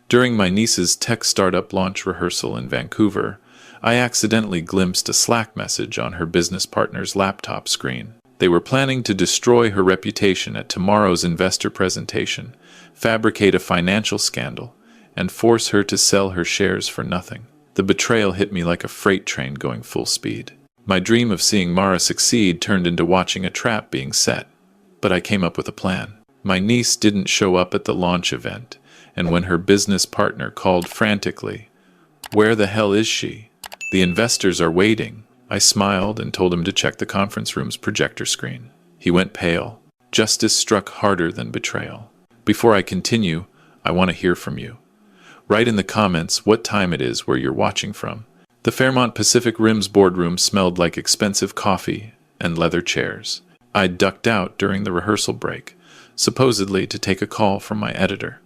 During my niece's tech startup launch rehearsal in Vancouver, I accidentally glimpsed a Slack message on her business partner's laptop screen. They were planning to destroy her reputation at tomorrow's investor presentation, fabricate a financial scandal, and force her to sell her shares for nothing. The betrayal hit me like a freight train going full speed. My dream of seeing Mara succeed turned into watching a trap being set. But I came up with a plan. My niece didn't show up at the launch event, and when her business partner called frantically, "Where the hell is she? The investors are waiting," I smiled and told him to check the conference room's projector screen. He went pale. Justice struck harder than betrayal. Before I continue, I want to hear from you. Write in the comments what time it is where you're watching from. The Fairmont Pacific Rim's boardroom smelled like expensive coffee and leather chairs. I ducked out during the rehearsal break, supposedly to take a call from my editor.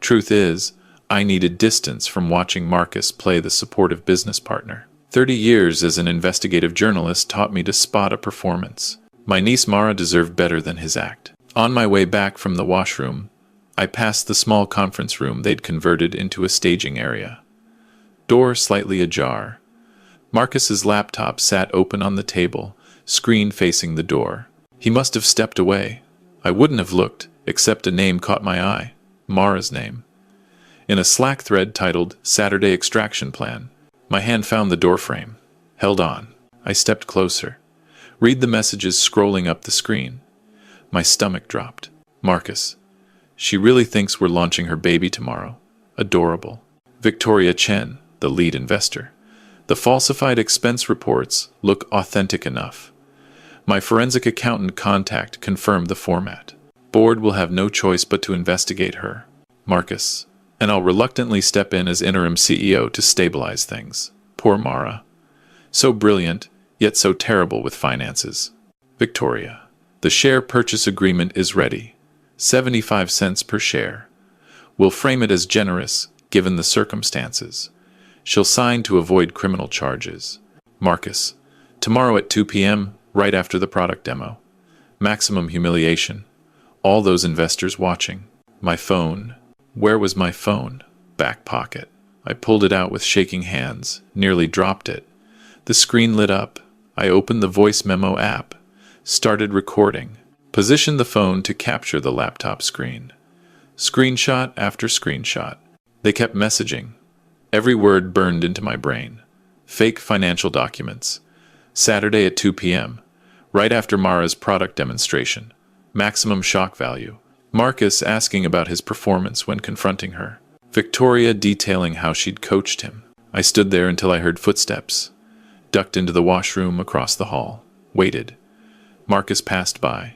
Truth is, I needed distance from watching Marcus play the supportive business partner. 30 years as an investigative journalist taught me to spot a performance. My niece Mara deserved better than his act. On my way back from the washroom, I passed the small conference room they'd converted into a staging area. Door slightly ajar. Marcus's laptop sat open on the table, screen facing the door. He must have stepped away. I wouldn't have looked, except a name caught my eye. Mara's name. In a Slack thread titled "Saturday Extraction Plan," my hand found the doorframe. Held on. I stepped closer. Read the messages scrolling up the screen. My stomach dropped. Marcus. She really thinks we're launching her baby tomorrow. Adorable. Victoria Chen, the lead investor. The falsified expense reports look authentic enough. My forensic accountant contact confirmed the format. Board will have no choice but to investigate her. Marcus. And I'll reluctantly step in as interim CEO to stabilize things. Poor Mara. So brilliant, yet so terrible with finances. Victoria. The share purchase agreement is ready. 75 cents per share. We'll frame it as generous, given the circumstances. She'll sign to avoid criminal charges. Marcus. Tomorrow at 2 p.m., right after the product demo. Maximum humiliation. All those investors watching. My phone. Where was my phone? Back pocket. I pulled it out with shaking hands, nearly dropped it. The screen lit up. I opened the voice memo app, started recording, positioned the phone to capture the laptop screen. Screenshot after screenshot. They kept messaging. Every word burned into my brain. Fake financial documents. Saturday at 2 p.m., right after Mara's product demonstration. Maximum shock value. Marcus asking about his performance when confronting her. Victoria detailing how she'd coached him. I stood there until I heard footsteps. Ducked into the washroom across the hall. Waited. Marcus passed by.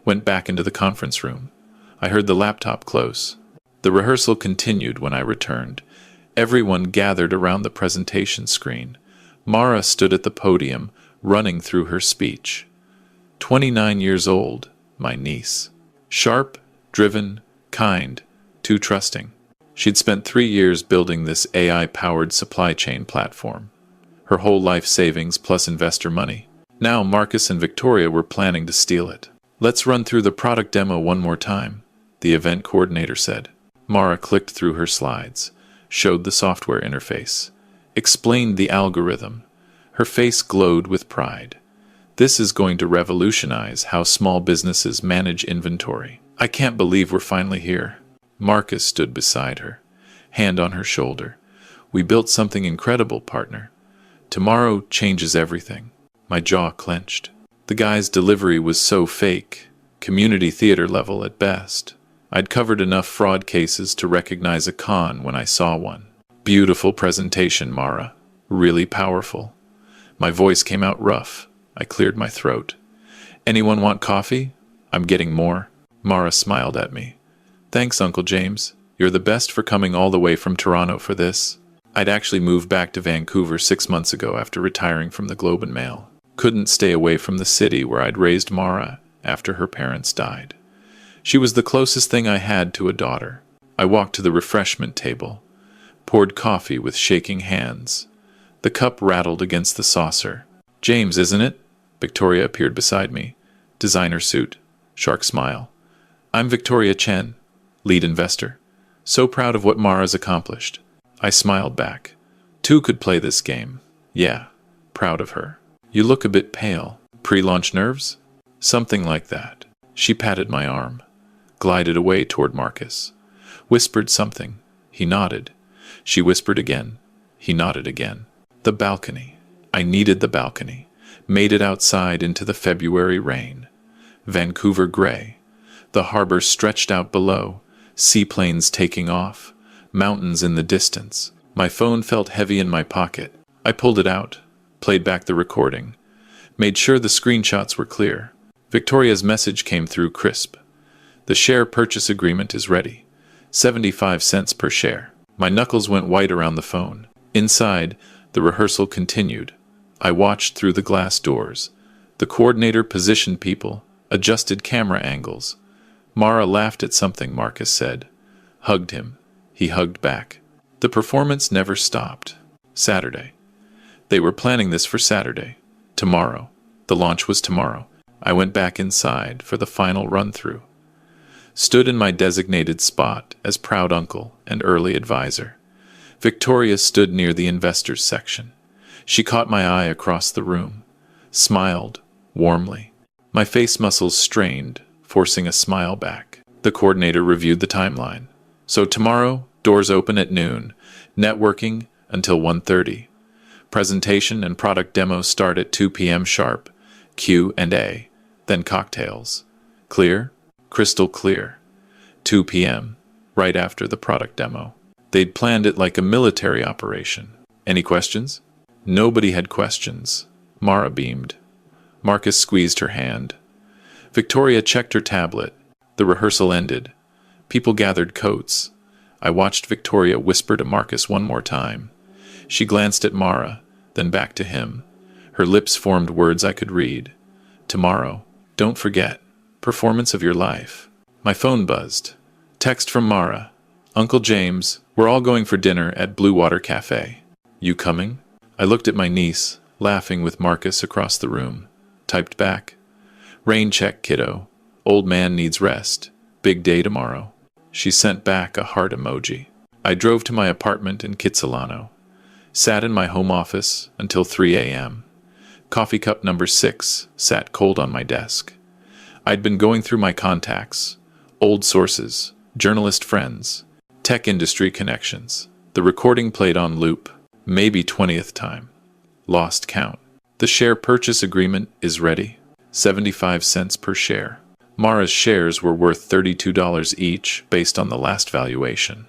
Went back into the conference room. I heard the laptop close. The rehearsal continued when I returned. Everyone gathered around the presentation screen. Mara stood at the podium, running through her speech. 29 years old, my niece. Sharp, driven, kind, too trusting. She'd spent 3 years building this AI-powered supply chain platform. Her whole life savings plus investor money. Now Marcus and Victoria were planning to steal it. Let's run through the product demo one more time, the event coordinator said. Mara clicked through her slides, showed the software interface, explained the algorithm. Her face glowed with pride. This is going to revolutionize how small businesses manage inventory. I can't believe we're finally here. Marcus stood beside her, hand on her shoulder. We built something incredible, partner. Tomorrow changes everything. My jaw clenched. The guy's delivery was so fake, community theater level at best. I'd covered enough fraud cases to recognize a con when I saw one. Beautiful presentation, Mara. Really powerful. My voice came out rough. I cleared my throat. Anyone want coffee? I'm getting more. Mara smiled at me. Thanks, Uncle James. You're the best for coming all the way from Toronto for this. I'd actually moved back to Vancouver 6 months ago after retiring from the Globe and Mail. Couldn't stay away from the city where I'd raised Mara after her parents died. She was the closest thing I had to a daughter. I walked to the refreshment table, poured coffee with shaking hands. The cup rattled against the saucer. James, isn't it? Victoria appeared beside me. Designer suit. Shark smile. I'm Victoria Chen, lead investor. So proud of what Mara's accomplished. I smiled back. Two could play this game. Yeah, proud of her. You look a bit pale. Pre-launch nerves? Something like that. She patted my arm, glided away toward Marcus, whispered something. He nodded. She whispered again. He nodded again. The balcony. I needed the balcony. Made it outside into the February rain. Vancouver gray. The harbor stretched out below, seaplanes taking off, mountains in the distance. My phone felt heavy in my pocket. I pulled it out, played back the recording, made sure the screenshots were clear. Victoria's message came through crisp. The share purchase agreement is ready. 75 cents per share. My knuckles went white around the phone. Inside, the rehearsal continued. I watched through the glass doors. The coordinator positioned people, adjusted camera angles. Mara laughed at something Marcus said. Hugged him. He hugged back. The performance never stopped. Saturday. They were planning this for Saturday. Tomorrow. The launch was tomorrow. I went back inside for the final run-through. Stood in my designated spot as proud uncle and early advisor. Victoria stood near the investors section. She caught my eye across the room, smiled warmly. My face muscles strained, forcing a smile back. The coordinator reviewed the timeline. So tomorrow, doors open at noon, networking until 1:30. Presentation and product demos start at 2 p.m. sharp, Q&A, then cocktails. Clear? Crystal clear. 2 p.m., right after the product demo. They'd planned it like a military operation. Any questions? Nobody had questions. Mara beamed. Marcus squeezed her hand. Victoria checked her tablet. The rehearsal ended. People gathered coats. I watched Victoria whisper to Marcus one more time. She glanced at Mara, then back to him. Her lips formed words I could read. Tomorrow, don't forget, performance of your life. My phone buzzed. Text from Mara. Uncle James, we're all going for dinner at Blue Water Cafe. You coming? I looked at my niece, laughing with Marcus across the room. Typed back. Rain check, kiddo. Old man needs rest. Big day tomorrow. She sent back a heart emoji. I drove to my apartment in Kitsilano. Sat in my home office until 3 a.m. Coffee cup number 6 sat cold on my desk. I'd been going through my contacts, old sources, journalist friends, tech industry connections. The recording played on loop, maybe 20th time. Lost count. The share purchase agreement is ready. 75 cents per share. Mara's shares were worth $32 each based on the last valuation.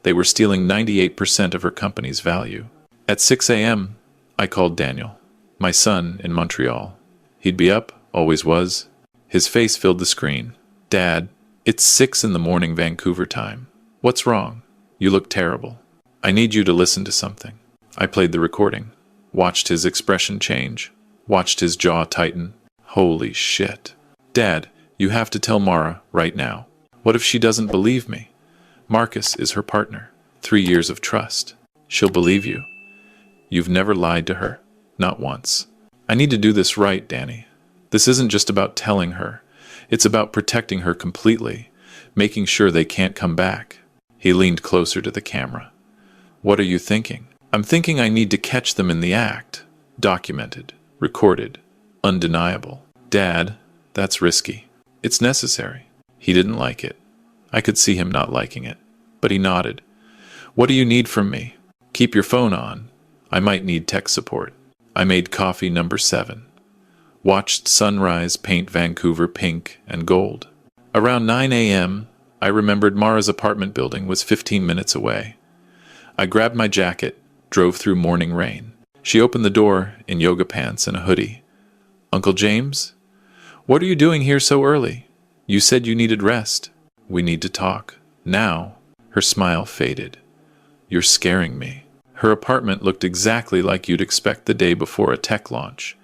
They were stealing 98% of her company's value. At 6 a.m., I called Daniel, my son in Montreal. He'd be up, always was. His face filled the screen. Dad, it's 6 in the morning Vancouver time. What's wrong? You look terrible. I need you to listen to something. I played the recording, watched his expression change, watched his jaw tighten. Holy shit. Dad, you have to tell Mara right now. What if she doesn't believe me? Marcus is her partner. 3 years of trust. She'll believe you. You've never lied to her. Not once. I need to do this right, Danny. This isn't just about telling her. It's about protecting her completely, making sure they can't come back. He leaned closer to the camera. What are you thinking? I'm thinking I need to catch them in the act. Documented. Recorded. Undeniable. Dad, that's risky. It's necessary. He didn't like it. I could see him not liking it. But he nodded. What do you need from me? Keep your phone on. I might need tech support. I made coffee number 7. Watched sunrise paint Vancouver pink and gold. Around 9 a.m., I remembered Mara's apartment building was 15 minutes away. I grabbed my jacket, drove through morning rain. She opened the door in yoga pants and a hoodie. Uncle James? What are you doing here so early? You said you needed rest. We need to talk. Now. Her smile faded. You're scaring me. Her apartment looked exactly like you'd expect the day before a tech launch.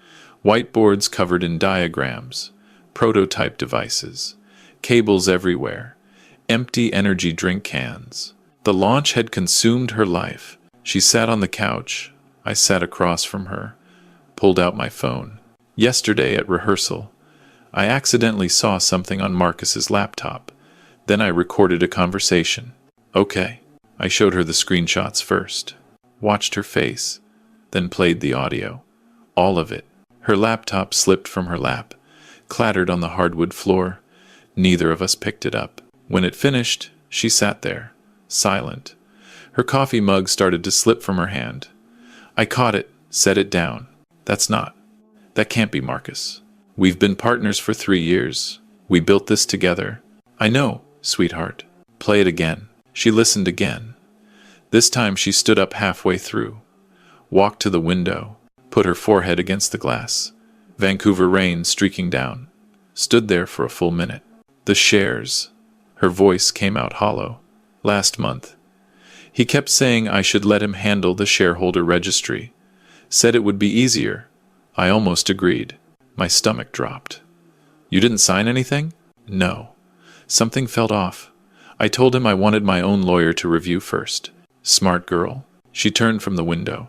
Whiteboards covered in diagrams, prototype devices, cables everywhere, empty energy drink cans. The launch had consumed her life. She sat on the couch. I sat across from her, pulled out my phone. Yesterday at rehearsal, I accidentally saw something on Marcus's laptop. Then I recorded a conversation. Okay. I showed her the screenshots first, watched her face, then played the audio. All of it. Her laptop slipped from her lap, clattered on the hardwood floor. Neither of us picked it up. When it finished, she sat there, silent. Her coffee mug started to slip from her hand. I caught it, set it down. That can't be Marcus. We've been partners for 3 years. We built this together. I know, sweetheart. Play it again. She listened again. This time she stood up halfway through, walked to the window, put her forehead against the glass. Vancouver rain streaking down. Stood there for a full minute. The shares. Her voice came out hollow. Last month. He kept saying I should let him handle the shareholder registry. Said it would be easier. I almost agreed. My stomach dropped. You didn't sign anything? No. Something felt off. I told him I wanted my own lawyer to review first. Smart girl. She turned from the window.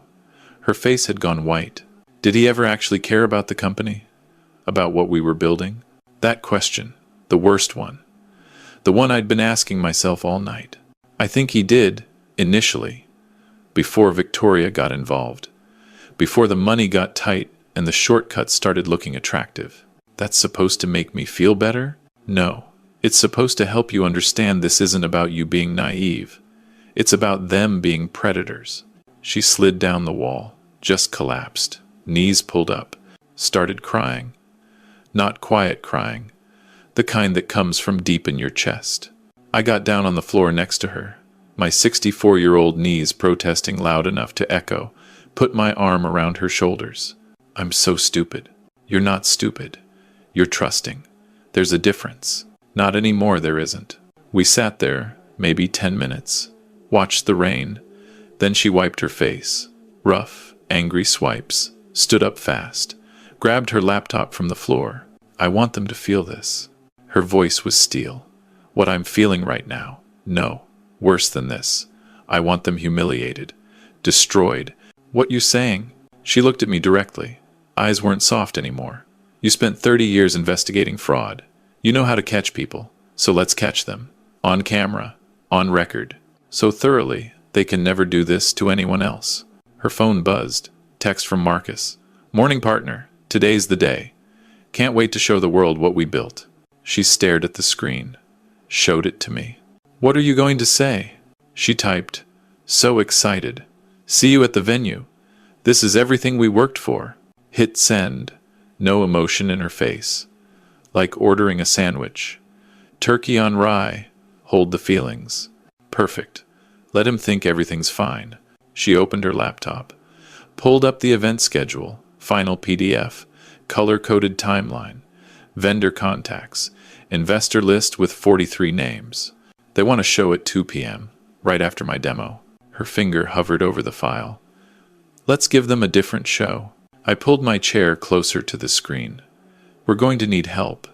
Her face had gone white. Did he ever actually care about the company? About what we were building? That question. The worst one. The one I'd been asking myself all night. I think he did, initially. Before Victoria got involved. Before the money got tight and the shortcuts started looking attractive. That's supposed to make me feel better? No. It's supposed to help you understand this isn't about you being naive. It's about them being predators. She slid down the wall, just collapsed, knees pulled up, started crying. Not quiet crying, the kind that comes from deep in your chest. I got down on the floor next to her, my 64-year-old knees protesting loud enough to echo, put my arm around her shoulders. I'm so stupid. You're not stupid. You're trusting. There's a difference. Not anymore, there isn't. We sat there, maybe 10 minutes, watched the rain. Then she wiped her face. Rough, angry swipes. Stood up fast. Grabbed her laptop from the floor. I want them to feel this. Her voice was steel. What I'm feeling right now. No. Worse than this. I want them humiliated. Destroyed. What you saying? She looked at me directly. Eyes weren't soft anymore. You spent 30 years investigating fraud. You know how to catch people, so let's catch them. On camera, on record, so thoroughly they can never do this to anyone else. Her phone buzzed. Text from Marcus. Morning partner, today's the day. Can't wait to show the world what we built. She stared at the screen. Showed it to me. What are you going to say? She typed. So excited. See you at the venue. This is everything we worked for. Hit send. No emotion in her face. Like ordering a sandwich. Turkey on rye. Hold the feelings. Perfect. Let him think everything's fine. She opened her laptop. Pulled up the event schedule. Final PDF. Color-coded timeline. Vendor contacts. Investor list with 43 names. They want to show at 2 p.m., right after my demo. Her finger hovered over the file. Let's give them a different show. I pulled my chair closer to the screen. We're going to need help.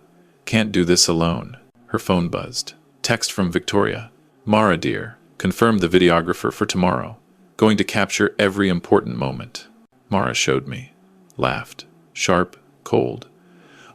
Can't do this alone. Her phone buzzed. Text from Victoria. Mara dear, confirm the videographer for tomorrow. Going to capture every important moment. Mara showed me. Laughed. Sharp, cold.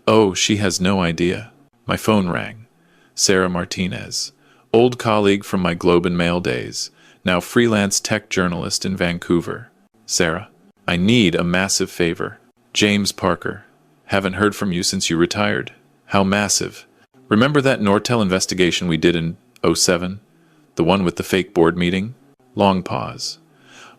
Oh, she has no idea. My phone rang. Sarah Martinez. Old colleague from my Globe and Mail days. Now freelance tech journalist in Vancouver. Sarah, I need a massive favor. James Parker. Haven't heard from you since you retired. How massive? Remember that Nortel investigation we did in '07? The one with the fake board meeting? Long pause.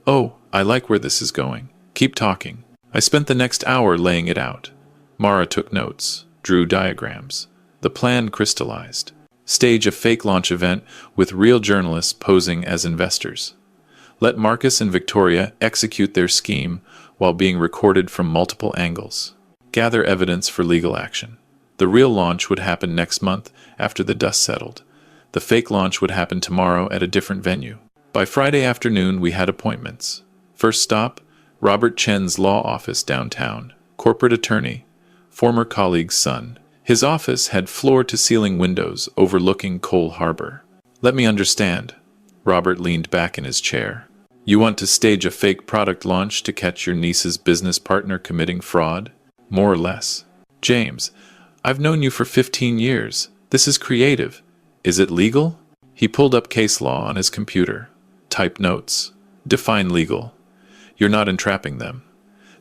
Oh, I like where this is going. Keep talking. I spent the next hour laying it out. Mara took notes, drew diagrams. The plan crystallized. Stage a fake launch event with real journalists posing as investors. Let Marcus and Victoria execute their scheme while being recorded from multiple angles. Gather evidence for legal action. The real launch would happen next month after the dust settled. The fake launch would happen tomorrow at a different venue. By Friday afternoon, we had appointments. First stop, Robert Chen's law office downtown. Corporate attorney, former colleague's son. His office had floor-to-ceiling windows overlooking Cole Harbor. Let me understand. Robert leaned back in his chair. You want to stage a fake product launch to catch your niece's business partner committing fraud? More or less. James, I've known you for 15 years. This is creative. Is it legal? He pulled up case law on his computer. Type notes. Define legal. You're not entrapping them.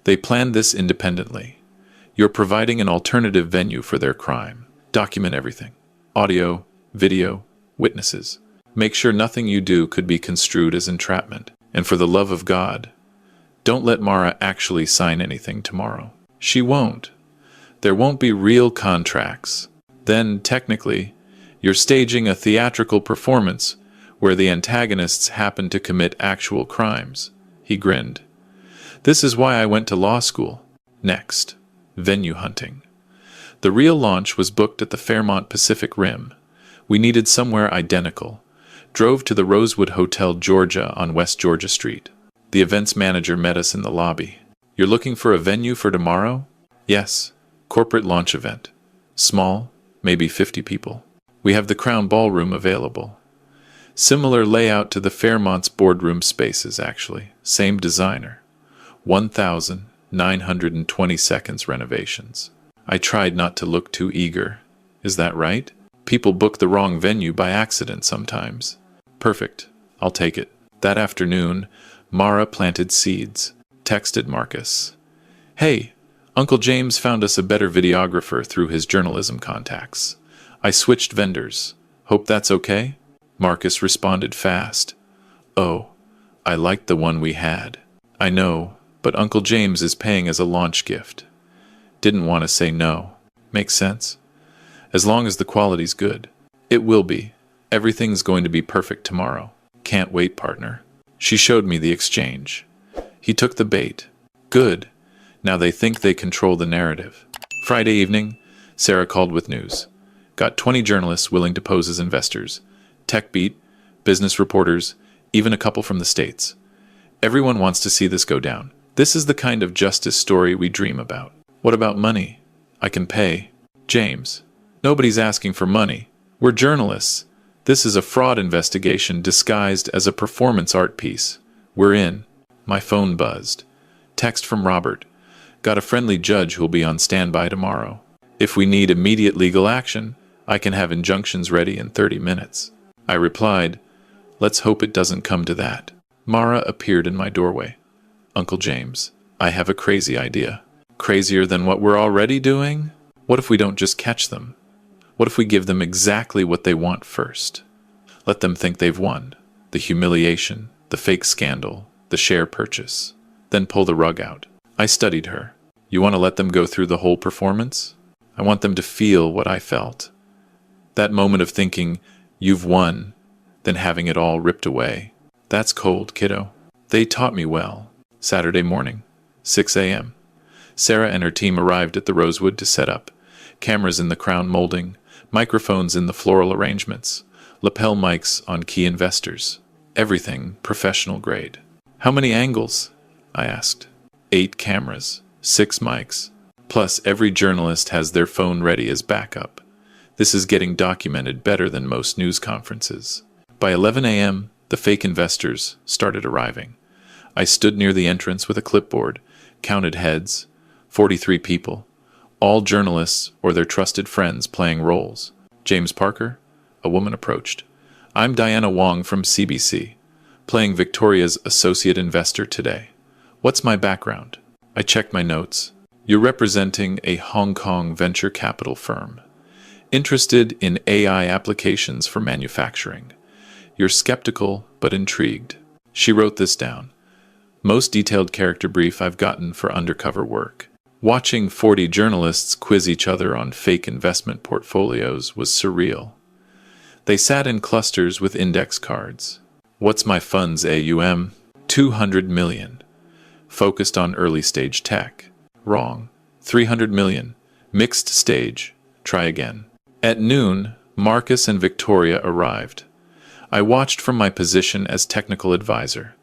They planned this independently. You're providing an alternative venue for their crime. Document everything. Audio, video, witnesses. Make sure nothing you do could be construed as entrapment. And for the love of God, don't let Mara actually sign anything tomorrow. She won't. There won't be real contracts. Then, technically, you're staging a theatrical performance where the antagonists happen to commit actual crimes. He grinned. This is why I went to law school. Next, venue hunting. The real launch was booked at the Fairmont Pacific Rim. We needed somewhere identical. Drove to the Rosewood Hotel Georgia on West Georgia Street. The events manager met us in the lobby. You're looking for a venue for tomorrow? Yes. Corporate launch event. Small, maybe 50 people. We have the Crown Ballroom available. Similar layout to the Fairmont's boardroom spaces, actually. Same designer. 1,920 seconds renovations. I tried not to look too eager. Is that right? People book the wrong venue by accident sometimes. Perfect. I'll take it. That afternoon, Mara planted seeds. Texted Marcus. Hey, Uncle James found us a better videographer through his journalism contacts. I switched vendors. Hope that's okay? Marcus responded fast. Oh, I liked the one we had. I know, but Uncle James is paying as a launch gift. Didn't want to say no. Makes sense? As long as the quality's good. It will be. Everything's going to be perfect tomorrow. Can't wait, partner. She showed me the exchange. He took the bait. Good. Now they think they control the narrative. Friday evening, Sarah called with news. Got 20 journalists willing to pose as investors. Tech beat, business reporters, even a couple from the States. Everyone wants to see this go down. This is the kind of justice story we dream about. What about money? I can pay. James. Nobody's asking for money. We're journalists. This is a fraud investigation disguised as a performance art piece. We're in. My phone buzzed. Text from Robert. Got a friendly judge who'll be on standby tomorrow. If we need immediate legal action, I can have injunctions ready in 30 minutes. I replied, let's hope it doesn't come to that. Mara appeared in my doorway. Uncle James, I have a crazy idea. Crazier than what we're already doing? What if we don't just catch them? What if we give them exactly what they want first? Let them think they've won. The humiliation, the fake scandal, the share purchase. Then pull the rug out. I studied her. You want to let them go through the whole performance? I want them to feel what I felt. That moment of thinking, you've won, then having it all ripped away. That's cold, kiddo. They taught me well. Saturday morning, 6 a.m. Sarah and her team arrived at the Rosewood to set up. Cameras in the crown molding, microphones in the floral arrangements, lapel mics on key investors. Everything professional grade. How many angles? I asked. 8 cameras, 6 mics. Plus, every journalist has their phone ready as backup. This is getting documented better than most news conferences. By 11 a.m., the fake investors started arriving. I stood near the entrance with a clipboard, counted heads, 43 people, all journalists or their trusted friends playing roles. James Parker? A woman approached. I'm Diana Wong from CBC, playing Victoria's associate investor today. What's my background? I checked my notes. You're representing a Hong Kong venture capital firm, interested in AI applications for manufacturing. You're skeptical but intrigued. She wrote this down. Most detailed character brief I've gotten for undercover work. Watching 40 journalists quiz each other on fake investment portfolios was surreal. They sat in clusters with index cards. What's my fund's AUM? 200 million. Focused on early stage tech. Wrong. 300 million. Mixed stage. Try again. At noon, Marcus and Victoria arrived. I watched from my position as technical advisor,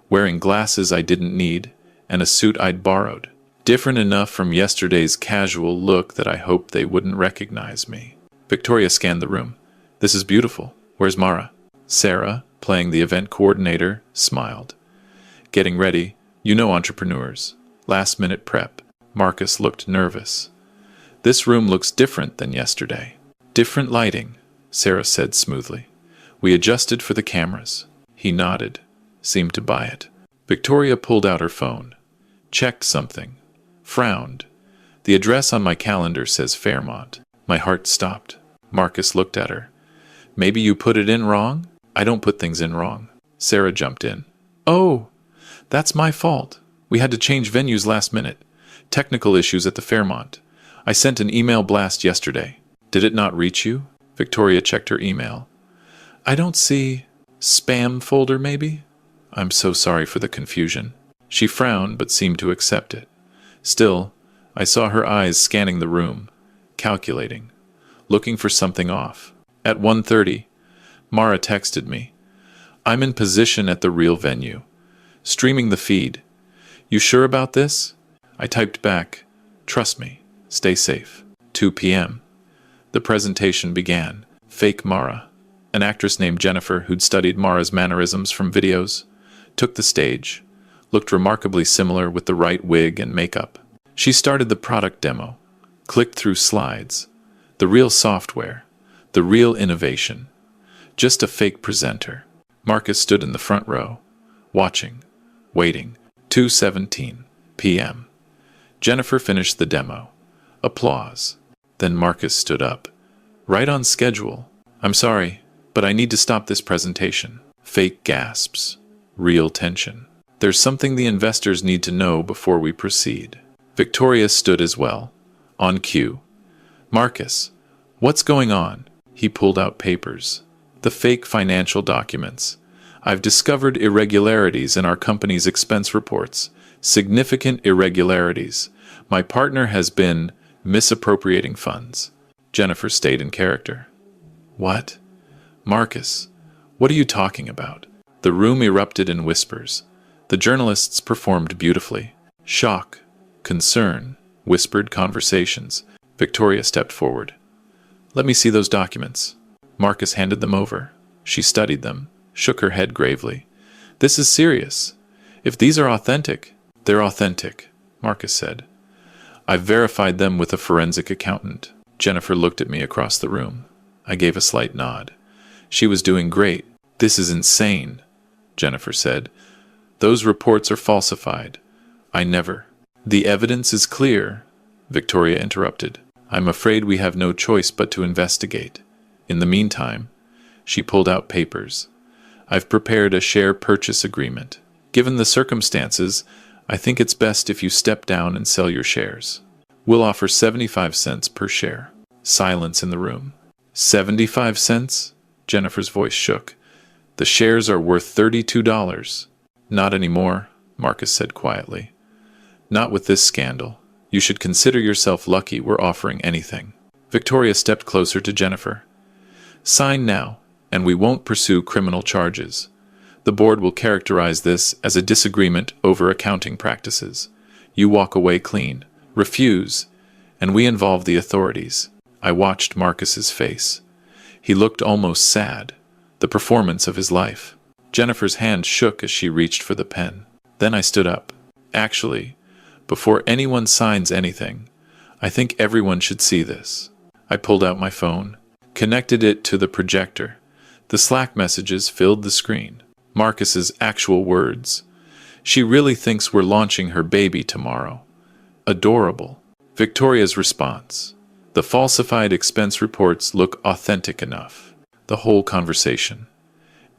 wearing glasses I didn't need and a suit I'd borrowed. Different enough from yesterday's casual look that I hoped they wouldn't recognize me. Victoria scanned the room. This is beautiful. Where's Mara? Sarah, playing the event coordinator, smiled. Getting ready. You know entrepreneurs. Last-minute prep. Marcus looked nervous. This room looks different than yesterday. Different lighting, Sarah said smoothly. We adjusted for the cameras. He nodded, seemed to buy it. Victoria pulled out her phone, checked something, frowned. The address on my calendar says Fairmont. My heart stopped. Marcus looked at her. Maybe you put it in wrong? I don't put things in wrong. Sarah jumped in. Oh, that's my fault. We had to change venues last minute. Technical issues at the Fairmont. I sent an email blast yesterday. Did it not reach you? Victoria checked her email. I don't see... Spam folder, maybe? I'm so sorry for the confusion. She frowned but seemed to accept it. Still, I saw her eyes scanning the room, calculating, looking for something off. At 1:30, Mara texted me. I'm in position at the real venue, streaming the feed. You sure about this? I typed back, trust me, stay safe. 2 p.m. The presentation began. Fake Mara, an actress named Jennifer who'd studied Mara's mannerisms from videos, took the stage, looked remarkably similar with the right wig and makeup. She started the product demo, clicked through slides, the real software, the real innovation, just a fake presenter. Marcus stood in the front row, watching, waiting. 2:17 p.m. Jennifer finished the demo. Applause. Then Marcus stood up. Right on schedule. I'm sorry, but I need to stop this presentation. Fake gasps. Real tension. There's something the investors need to know before we proceed. Victoria stood as well, on cue. Marcus, what's going on? He pulled out papers. The fake financial documents. I've discovered irregularities in our company's expense reports. Significant irregularities. My partner has been misappropriating funds. Jennifer stayed in character. What? Marcus, what are you talking about? The room erupted in whispers. The journalists performed beautifully. Shock, concern, whispered conversations. Victoria stepped forward. Let me see those documents. Marcus handed them over. She studied them, shook her head gravely. This is serious. If these are authentic, they're authentic, Marcus said. I've verified them with a forensic accountant. Jennifer looked at me across the room. I gave a slight nod. She was doing great. This is insane, Jennifer said. Those reports are falsified. I never. The evidence is clear, Victoria interrupted. I'm afraid we have no choice but to investigate. In the meantime, she pulled out papers. I've prepared a share purchase agreement. Given the circumstances, I think it's best if you step down and sell your shares. We'll offer 75 cents per share. Silence in the room. 75 cents? Jennifer's voice shook. The shares are worth $32. Not anymore, Marcus said quietly. Not with this scandal. You should consider yourself lucky we're offering anything. Victoria stepped closer to Jennifer. Sign now, and we won't pursue criminal charges. The board will characterize this as a disagreement over accounting practices. You walk away clean. Refuse, and we involve the authorities. I watched Marcus's face. He looked almost sad, the performance of his life. Jennifer's hand shook as she reached for the pen. Then I stood up. Actually, before anyone signs anything, I think everyone should see this. I pulled out my phone, connected it to the projector. The Slack messages filled the screen. Marcus's actual words. She really thinks we're launching her baby tomorrow. Adorable. Victoria's response. The falsified expense reports look authentic enough. The whole conversation.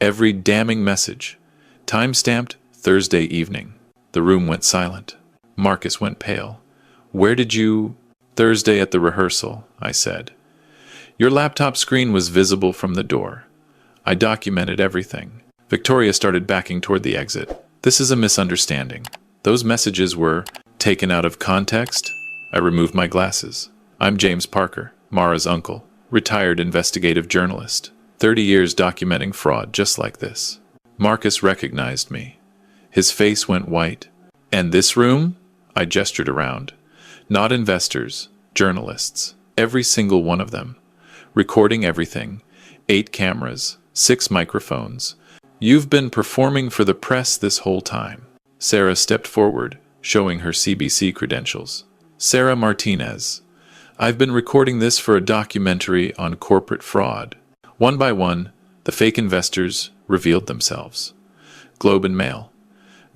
Every damning message. Time-stamped Thursday evening. The room went silent. Marcus went pale. Where did you... Thursday at the rehearsal, I said. Your laptop screen was visible from the door. I documented everything. Victoria started backing toward the exit. This is a misunderstanding. Those messages were taken out of context. I removed my glasses. I'm James Parker, Mara's uncle, retired investigative journalist. 30 years documenting fraud just like this. Marcus recognized me. His face went white. And this room? I gestured around. Not investors, journalists. Every single one of them. Recording everything. 8 cameras, 6 microphones. You've been performing for the press this whole time. Sarah stepped forward, showing her CBC credentials. Sarah Martinez. I've been recording this for a documentary on corporate fraud. One by one, The fake investors revealed themselves. Globe and Mail,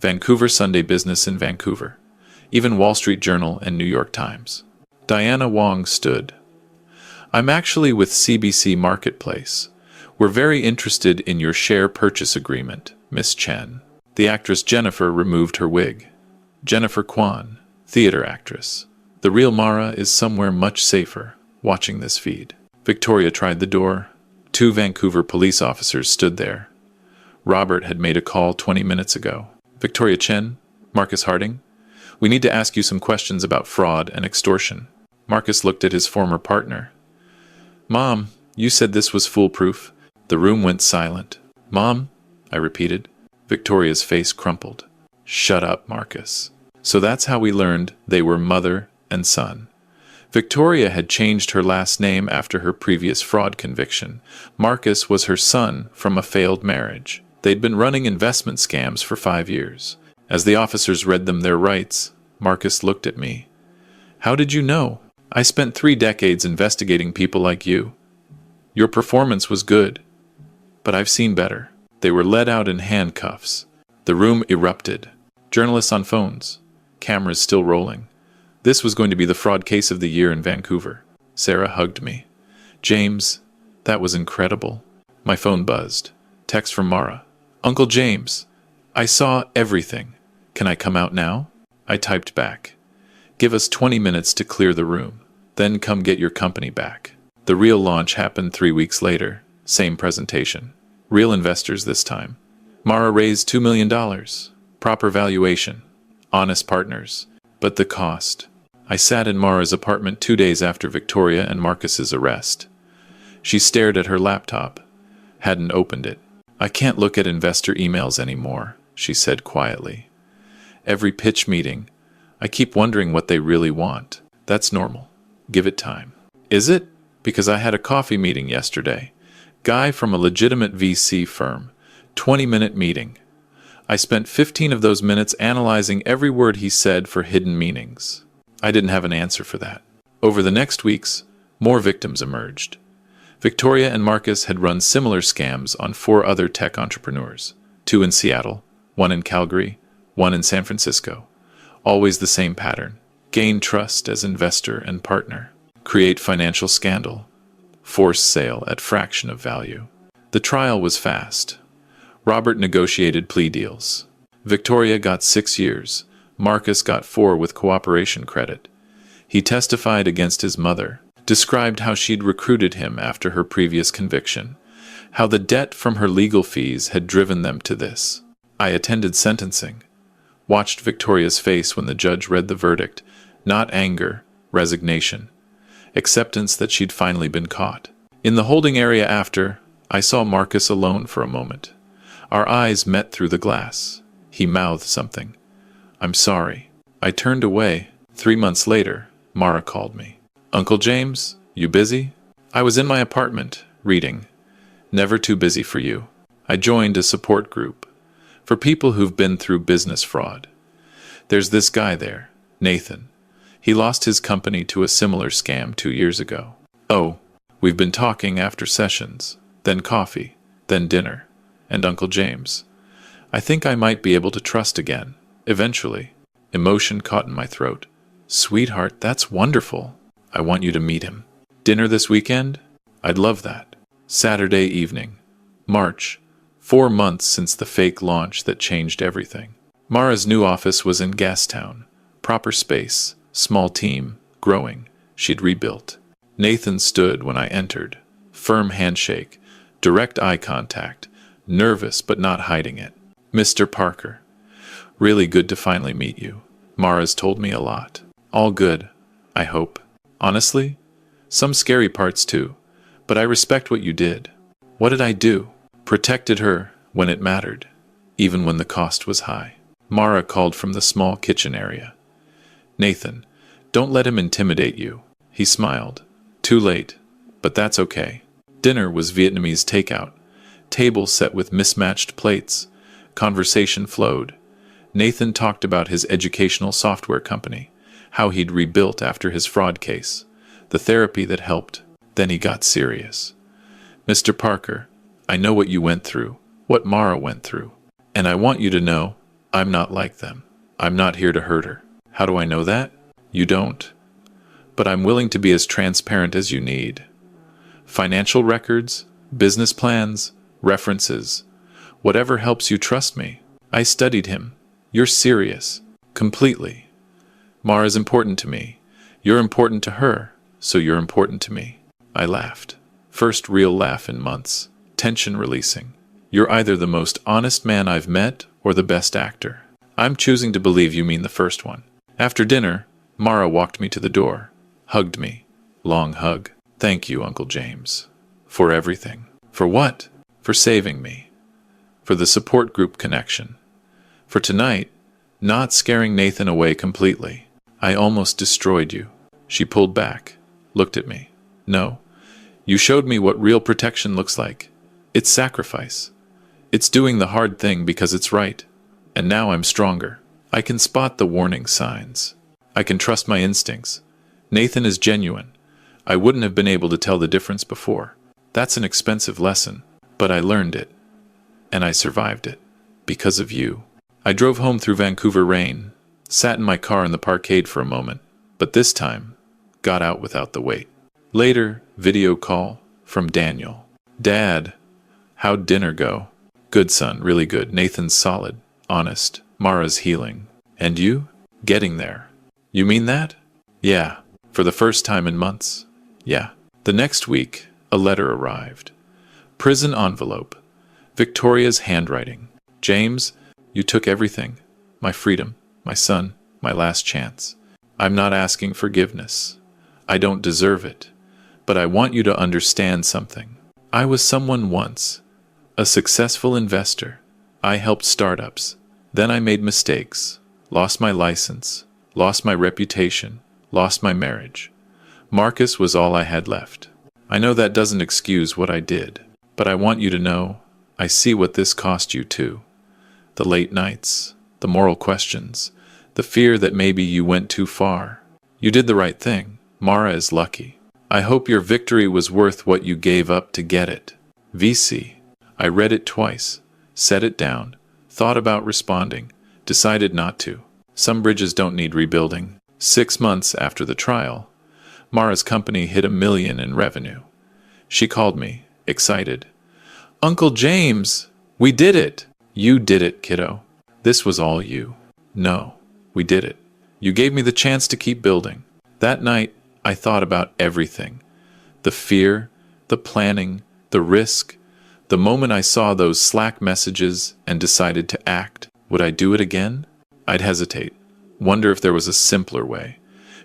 Vancouver Sunday Business in Vancouver, even Wall Street Journal and New York Times. Diana Wong stood. I'm actually with CBC Marketplace. We're very interested in your share purchase agreement, Miss Chen. The actress Jennifer removed her wig. Jennifer Kwan, theater actress. The real Mara is somewhere much safer, watching this feed. Victoria tried the door. 2 Vancouver police officers stood there. Robert had made a call 20 minutes ago. Victoria Chen, Marcus Harding, we need to ask you some questions about fraud and extortion. Marcus looked at his former partner. Mom, you said this was foolproof. The room went silent. Mom, I repeated. Victoria's face crumpled. Shut up, Marcus. So that's how we learned they were mother and son. Victoria had changed her last name after her previous fraud conviction. Marcus was her son from a failed marriage. They'd been running investment scams for 5 years. As the officers read them their rights, Marcus looked at me. How did you know? I spent 3 decades investigating people like you. Your performance was good, but I've seen better. They were led out in handcuffs. The room erupted. Journalists on phones. Cameras still rolling. This was going to be the fraud case of the year in Vancouver. Sarah hugged me. James, that was incredible. My phone buzzed. Text from Mara. Uncle James, I saw everything. Can I come out now? I typed back. Give us 20 minutes to clear the room. Then come get your company back. The real launch happened 3 weeks later. Same presentation. Real investors this time. Mara raised $2 million. Proper valuation. Honest partners. But the cost. I sat in Mara's apartment 2 days after Victoria and Marcus's arrest. She stared at her laptop. Hadn't opened it. I can't look at investor emails anymore, she said quietly. Every pitch meeting, I keep wondering what they really want. That's normal. Give it time. Is it? Because I had a coffee meeting yesterday. Guy from a legitimate VC firm. 20-minute meeting. I spent 15 of those minutes analyzing every word he said for hidden meanings. I didn't have an answer for that. Over the next weeks, more victims emerged. Victoria and Marcus had run similar scams on 4 other tech entrepreneurs. 2 in Seattle, 1 in Calgary, 1 in San Francisco. Always the same pattern. Gain trust as investor and partner. Create financial scandal. Force sale at fraction of value. The trial was fast. Robert negotiated plea deals. Victoria got 6 years. Marcus got 4 with cooperation credit. He testified against his mother, described how she'd recruited him after her previous conviction, how the debt from her legal fees had driven them to this. I attended sentencing, watched Victoria's face when the judge read the verdict, not anger, resignation, acceptance that she'd finally been caught. In the holding area after, I saw Marcus alone for a moment. Our eyes met through the glass. He mouthed something. I'm sorry. I turned away. 3 months later, Mara called me. Uncle James, you busy? I was in my apartment, reading. Never too busy for you. I joined a support group for people who've been through business fraud. There's this guy there, Nathan. He lost his company to a similar scam 2 years ago. Oh, we've been talking after sessions, then coffee, then dinner, and Uncle James. I think I might be able to trust again, eventually. Emotion caught in my throat. Sweetheart, that's wonderful. I want you to meet him. Dinner this weekend? I'd love that. Saturday evening. March. 4 months since the fake launch that changed everything. Mara's new office was in Gastown. Proper space, small team, growing. She'd rebuilt. Nathan stood when I entered. Firm handshake, direct eye contact, nervous but not hiding it. Mr. Parker. Really good to finally meet you. Mara's told me a lot. All good, I hope. Honestly, some scary parts too, but I respect what you did. What did I do? Protected her when it mattered, even when the cost was high. Mara called from the small kitchen area. Nathan, don't let him intimidate you. He smiled. Too late, but that's okay. Dinner was Vietnamese takeout. Table set with mismatched plates. Conversation flowed. Nathan talked about his educational software company, how he'd rebuilt after his fraud case, the therapy that helped. Then he got serious. Mr. Parker, I know what you went through, what Mara went through. And I want you to know, I'm not like them. I'm not here to hurt her. How do I know that? You don't. But I'm willing to be as transparent as you need. Financial records, business plans, references, whatever helps you trust me. I studied him. You're serious. Completely. Mara's important to me. You're important to her, so you're important to me. I laughed. First real laugh in months. Tension releasing. You're either the most honest man I've met or the best actor. I'm choosing to believe you mean the first one. After dinner, Mara walked me to the door, hugged me. Long hug. Thank you, Uncle James. For everything. For what? For saving me. For the support group connection. For tonight, not scaring Nathan away completely. I almost destroyed you. She pulled back, looked at me. No. You showed me what real protection looks like. It's sacrifice. It's doing the hard thing because it's right. And now I'm stronger. I can spot the warning signs. I can trust my instincts. Nathan is genuine. I wouldn't have been able to tell the difference before. That's an expensive lesson, but I learned it. And I survived it. Because of you. I drove home through Vancouver rain, sat in my car in the parkade for a moment, but this time, got out without the wait. Later, video call from Daniel. Dad, how'd dinner go? Good, son, really good. Nathan's solid, honest. Mara's healing. And you? Getting there. You mean that? Yeah. For the first time in months. Yeah. The next week, a letter arrived. Prison envelope. Victoria's handwriting. James, you took everything. My freedom, my son, my last chance. I'm not asking forgiveness. I don't deserve it. But I want you to understand something. I was someone once. A successful investor. I helped startups. Then I made mistakes. Lost my license. Lost my reputation. Lost my marriage. Marcus was all I had left. I know that doesn't excuse what I did. But I want you to know, I see what this cost you too. The late nights, the moral questions, the fear that maybe you went too far. You did the right thing. Mara is lucky. I hope your victory was worth what you gave up to get it. VC. I read it twice, set it down, thought about responding, decided not to. Some bridges don't need rebuilding. 6 months after the trial, Mara's company hit $1 million in revenue. She called me, excited. Uncle James, we did it! You did it, kiddo. This was all you. No, we did it. You gave me the chance to keep building. That night, I thought about everything. The fear, the planning, the risk. The moment I saw those Slack messages and decided to act, would I do it again? I'd hesitate, wonder if there was a simpler way,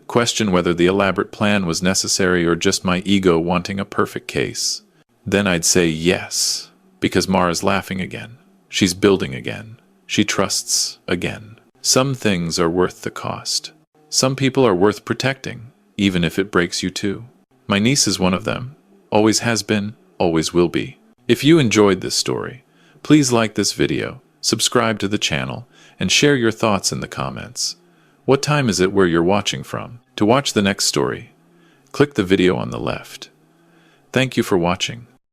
question whether the elaborate plan was necessary or just my ego wanting a perfect case. Then I'd say yes, because Mara's laughing again. She's building again. She trusts again. Some things are worth the cost. Some people are worth protecting, even if it breaks you too. My niece is one of them. Always has been, always will be. If you enjoyed this story, please like this video, subscribe to the channel, and share your thoughts in the comments. What time is it where you're watching from? To watch the next story, click the video on the left. Thank you for watching.